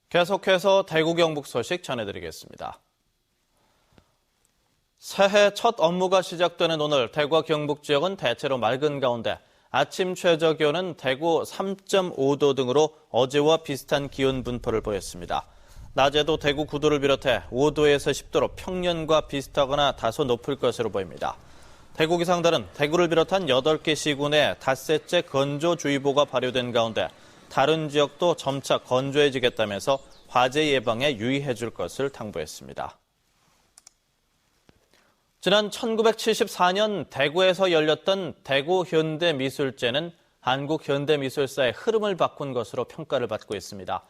계속해서 대구 경북 소식 전해드리겠습니다. 새해 첫 업무가 시작되는 오늘 대구와 경북 지역은 대체로 맑은 가운데 아침 최저기온은 대구 3.5도 등으로 어제와 비슷한 기온 분포를 보였습니다. 낮에도 대구 9도를 비롯해 5도에서 10도로 평년과 비슷하거나 다소 높을 것으로 보입니다. 대구 기상단은 대구를 비롯한 8개 시군에 닷새째 건조주의보가 발효된 가운데 다른 지역도 점차 건조해지겠다면서 화재 예방에 유의해 줄 것을 당부했습니다. 지난 1974년 대구에서 열렸던 대구 현대미술제는 한국 현대미술사의 흐름을 바꾼 것으로 평가를 받고 있습니다.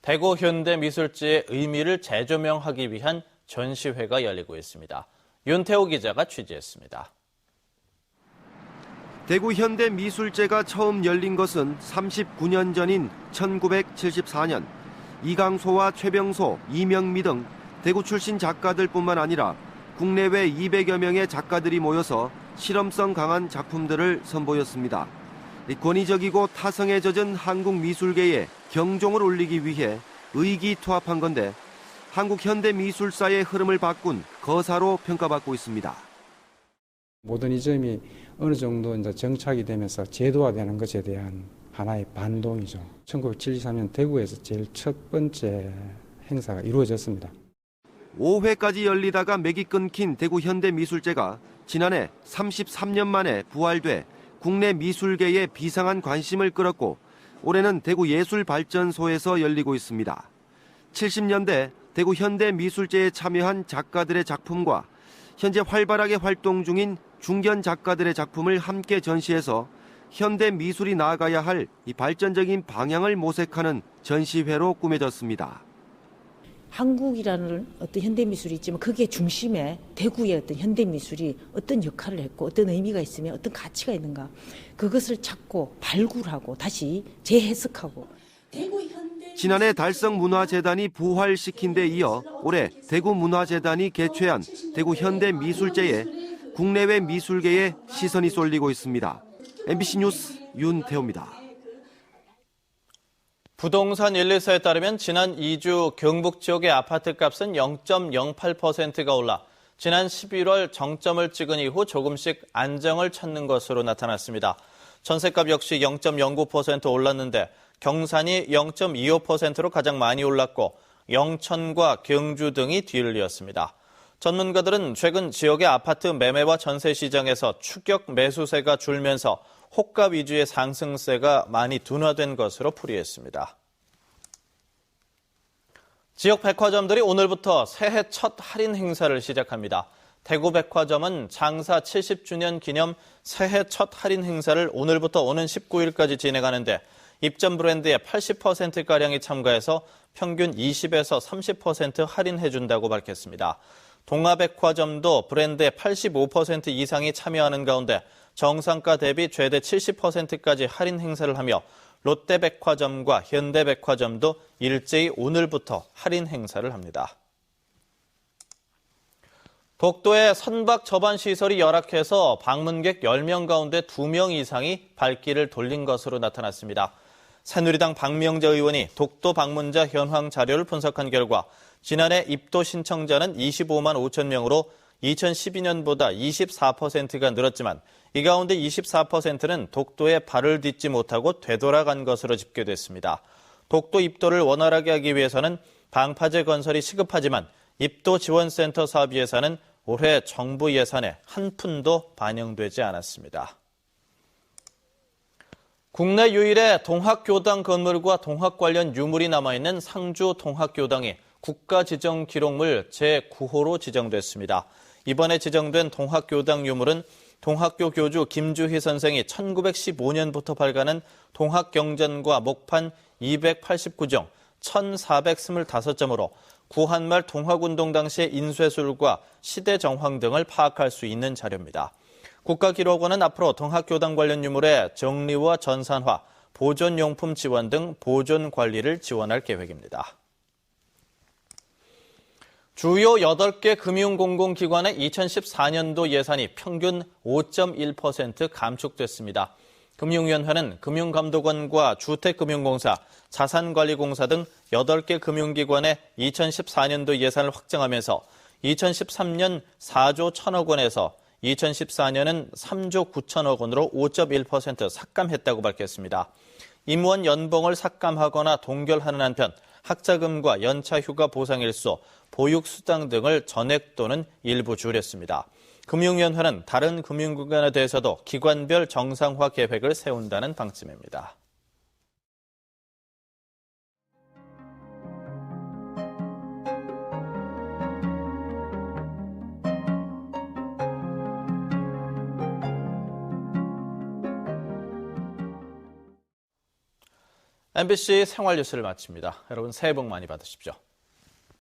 대구 현대미술제의 의미를 재조명하기 위한 전시회가 열리고 있습니다. 윤태호 기자가 취재했습니다. 대구 현대미술제가 처음 열린 것은 39년 전인 1974년 이강소와 최병소, 이명미 등 대구 출신 작가들뿐만 아니라 국내외 200여 명의 작가들이 모여서 실험성 강한 작품들을 선보였습니다. 권위적이고 타성에 젖은 한국 미술계에 경종을 울리기 위해 의기투합한 건데 한국 현대미술사의 흐름을 바꾼 거사로 평가받고 있습니다. 모더니즘이 어느 정도 이제 정착이 되면서 제도화되는 것에 대한 하나의 반동이죠. 1973년 대구에서 제일 첫 번째 행사가 이루어졌습니다. 5회까지 열리다가 맥이 끊긴 대구 현대미술제가 지난해 33년 만에 부활돼 국내 미술계에 비상한 관심을 끌었고 올해는 대구 예술발전소에서 열리고 있습니다. 70년대 대구 현대미술제에 참여한 작가들의 작품과 현재 활발하게 활동 중인 중견 작가들의 작품을 함께 전시해서 현대 미술이 나아가야 할 이 발전적인 방향을 모색하는 전시회로 꾸며졌습니다. 한국이라는 어떤 현대미술이 있지만 그게 중심에 대구의 어떤 현대미술이 어떤 역할을 했고 어떤 의미가 있으며 어떤 가치가 있는가 그것을 찾고 발굴하고 다시 재해석하고 지난해 달성문화재단이 부활시킨 데 이어 올해 대구문화재단이 개최한 대구 현대미술제에 국내외 미술계에 시선이 쏠리고 있습니다. MBC 뉴스 윤태호입니다. 부동산 1, 2사에 따르면 지난 2주 경북 지역의 아파트값은 0.08%가 올라 지난 11월 정점을 찍은 이후 조금씩 안정을 찾는 것으로 나타났습니다. 전셋값 역시 0.09% 올랐는데 경산이 0.25%로 가장 많이 올랐고 영천과 경주 등이 뒤를 이었습니다. 전문가들은 최근 지역의 아파트 매매와 전세 시장에서 추격 매수세가 줄면서 호가 위주의 상승세가 많이 둔화된 것으로 풀이했습니다. 지역 백화점들이 오늘부터 새해 첫 할인 행사를 시작합니다. 대구 백화점은 장사 70주년 기념 새해 첫 할인 행사를 오늘부터 오는 19일까지 진행하는데 입점 브랜드의 80%가량이 참가해서 평균 20에서 30% 할인해준다고 밝혔습니다. 동아백화점도 브랜드의 85% 이상이 참여하는 가운데 정상가 대비 최대 70%까지 할인 행사를 하며 롯데백화점과 현대백화점도 일제히 오늘부터 할인 행사를 합니다. 독도의 선박 접안 시설이 열악해서 방문객 10명 가운데 2명 이상이 발길을 돌린 것으로 나타났습니다. 새누리당 박명재 의원이 독도 방문자 현황 자료를 분석한 결과 지난해 입도 신청자는 25만 5천 명으로 2012년보다 24%가 늘었지만 이 가운데 24%는 독도에 발을 딛지 못하고 되돌아간 것으로 집계됐습니다. 독도 입도를 원활하게 하기 위해서는 방파제 건설이 시급하지만 입도 지원센터 사업 예산은 올해 정부 예산에 한 푼도 반영되지 않았습니다. 국내 유일의 동학교당 건물과 동학 관련 유물이 남아있는 상주 동학교당이 국가지정기록물 제9호로 지정됐습니다. 이번에 지정된 동학교당 유물은 동학교 교주 김주희 선생이 1915년부터 발간한 동학경전과 목판 289종, 1425점으로 구한말 동학운동 당시의 인쇄술과 시대 정황 등을 파악할 수 있는 자료입니다. 국가기록원은 앞으로 동학교당 관련 유물의 정리와 전산화, 보존용품 지원 등 보존 관리를 지원할 계획입니다. 주요 8개 금융공공기관의 2014년도 예산이 평균 5.1% 감축됐습니다. 금융위원회는 금융감독원과 주택금융공사, 자산관리공사 등 8개 금융기관의 2014년도 예산을 확정하면서 2013년 4조 1천억 원에서 2014년은 3조 9천억 원으로 5.1% 삭감했다고 밝혔습니다. 임원 연봉을 삭감하거나 동결하는 한편 학자금과 연차휴가 보상일수, 보육수당 등을 전액 또는 일부 줄였습니다. 금융위원회는 다른 금융기관에 대해서도 기관별 정상화 계획을 세운다는 방침입니다. MBC 생활뉴스를 마칩니다. 여러분 새해 복 많이 받으십시오.